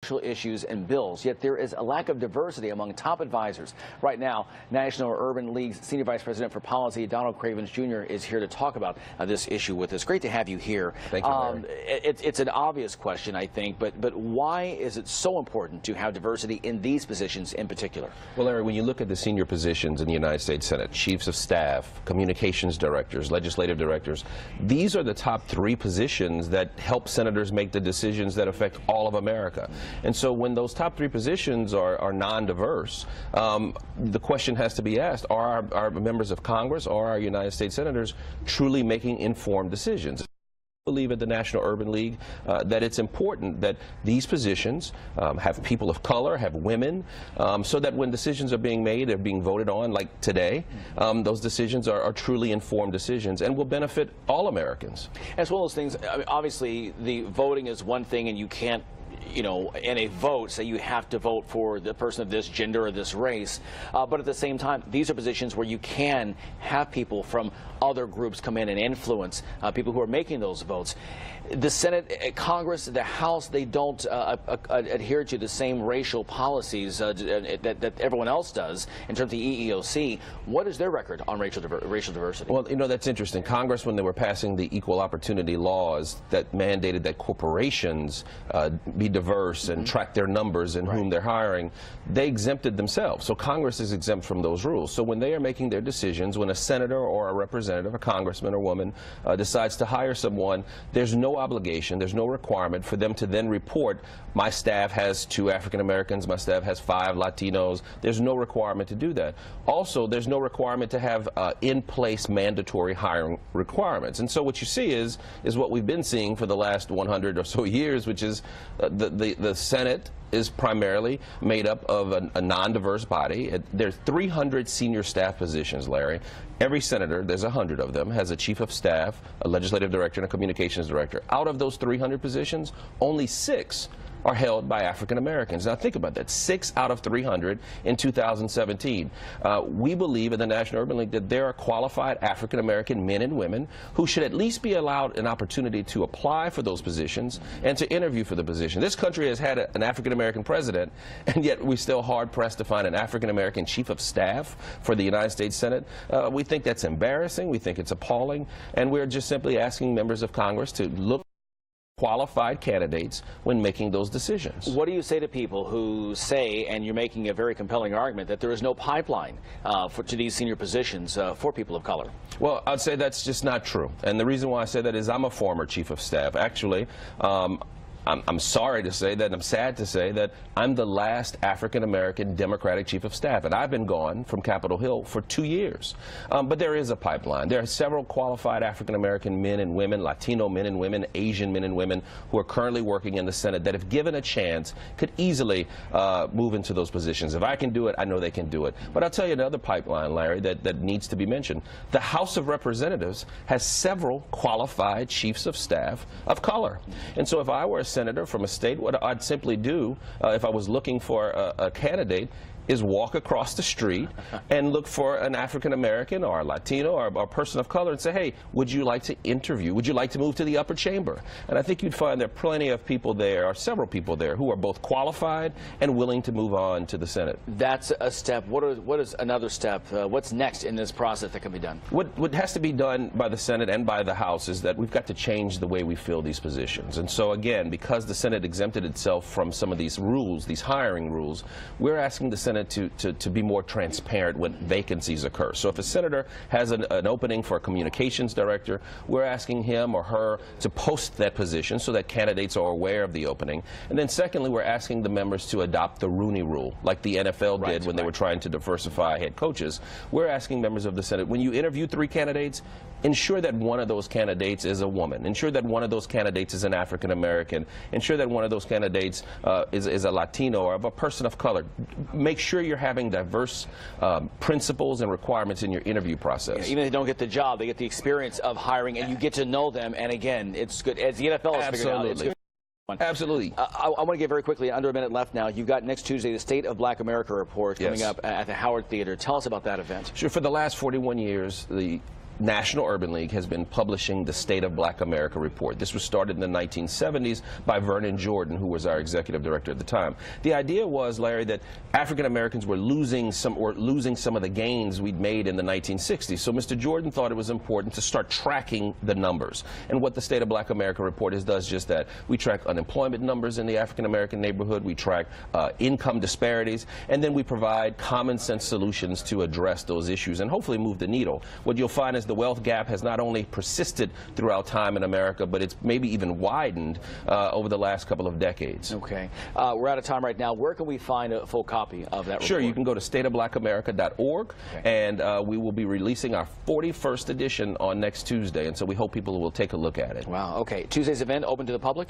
social issues and bills, yet there is a lack of diversity among top advisors. Right now, National Urban League's Senior Vice President for Policy, Donald Cravins Jr., is here to talk about this issue with us. Great to have you here. Thank you, Larry. It's an obvious question, I think, but why is it so important to have diversity in these positions in particular? Well, Larry, when you look at the senior positions in the United States Senate, chiefs of staff, communications directors, legislative directors, these are the top 3 positions that help senators make the decisions that affect all of America. And so when those top 3 positions are non-diverse, the question has to be asked, are our members of Congress or our United States senators truly making informed decisions? Believe at the National Urban League that it's important that these positions have people of color, have women, so that when decisions are being made, they're being voted on, like today, those decisions are truly informed decisions and will benefit all Americans. As well as things, I mean, obviously the voting is one thing, and you can't, you know, in a vote say you have to vote for the person of this gender or this race, but at the same time, these are positions where you can have people from other groups come in and influence people who are making those votes. The Senate, Congress, the House, they don't adhere to the same racial policies that everyone else does in terms of the EEOC. What is their record on racial diversity? Well, you know, that's interesting. Congress, when they were passing the equal opportunity laws that mandated that corporations be diverse and track their numbers and whom they're hiring, they exempted themselves. So Congress is exempt from those rules. So when they are making their decisions, when a senator or a representative, a congressman or woman decides to hire someone, there's no obligation, there's no requirement for them to then report, my staff has 2 African Americans, my staff has 5 Latinos. There's no requirement to do that. Also, there's no requirement to have in-place mandatory hiring requirements. And so what you see is what we've been seeing for the last 100 or so years, which is the Senate is primarily made up of a non-diverse body. There's 300 senior staff positions, Larry. Every senator, there's 100 of them, has a chief of staff, a legislative director, and a communications director. Out of those 300 positions, only 6 are held by African Americans. Now think about that, 6 out of 300 in 2017. We believe in the National Urban League that there are qualified African American men and women who should at least be allowed an opportunity to apply for those positions and to interview for the position. This country has had an African American president, and yet we're still hard pressed to find an African American chief of staff for the United States Senate. We think that's embarrassing, we think it's appalling, and we're just simply asking members of Congress to look qualified candidates when making those decisions. What do you say to people who say, and you're making a very compelling argument, that there is no pipeline to these senior positions for people of color? Well, I'd say that's just not true. And the reason why I say that is I'm a former chief of staff. Actually, I'm sorry to say that, and I'm sad to say that I'm the last African-American Democratic chief of staff, and I've been gone from Capitol Hill for 2 years. But there is a pipeline. There are several qualified African-American men and women, Latino men and women, Asian men and women who are currently working in the Senate that, if given a chance, could easily move into those positions. If I can do it, I know they can do it. But I'll tell you another pipeline, Larry, that needs to be mentioned. The House of Representatives has several qualified chiefs of staff of color. And so if I were a senator from a state, what I'd simply do if I was looking for a candidate is walk across the street and look for an African American or a Latino or a person of color and say, hey, would you like to interview? Would you like to move to the upper chamber? And I think you'd find there are plenty of people there, or several people there, who are both qualified and willing to move on to the Senate. That's a step. What is another step? What's next in this process that can be done? What has to be done by the Senate and by the House is that we've got to change the way we fill these positions. And so again, because the Senate exempted itself from some of these rules, these hiring rules, we're asking the Senate to be more transparent when vacancies occur. So if a senator has an opening for a communications director, we're asking him or her to post that position so that candidates are aware of the opening. And then secondly, we're asking the members to adopt the Rooney Rule, like the NFL did when they were trying to diversify head coaches. We're asking members of the Senate, when you interview 3 candidates, ensure that one of those candidates is a woman. Ensure that one of those candidates is an African American. Ensure that one of those candidates is a Latino or a person of color. Make sure you're having diverse principles and requirements in your interview process. Yeah, even if they don't get the job, they get the experience of hiring, and you get to know them. And again, it's good. As the NFL has figured out, it's good. Absolutely. I want to get very quickly, under a minute left now. You've got next Tuesday the State of Black America report coming up at the Howard Theater. Tell us about that event. Sure. For the last 41 years, the National Urban League has been publishing the State of Black America report. This was started in the 1970s by Vernon Jordan, who was our executive director at the time. The idea was, Larry, that African Americans were losing some of the gains we'd made in the 1960s. So Mr. Jordan thought it was important to start tracking the numbers. And what the State of Black America report does just that. We track unemployment numbers in the African American neighborhood. We track income disparities, and then we provide common sense solutions to address those issues and hopefully move the needle. What you'll find is the wealth gap has not only persisted throughout time in America, but it's maybe even widened over the last couple of decades. Okay. We're out of time right now. Where can we find a full copy of that report? Sure, you can go to stateofblackamerica.org, and we will be releasing our 41st edition on next Tuesday, and so we hope people will take a look at it. Wow. Okay. Tuesday's event open to the public?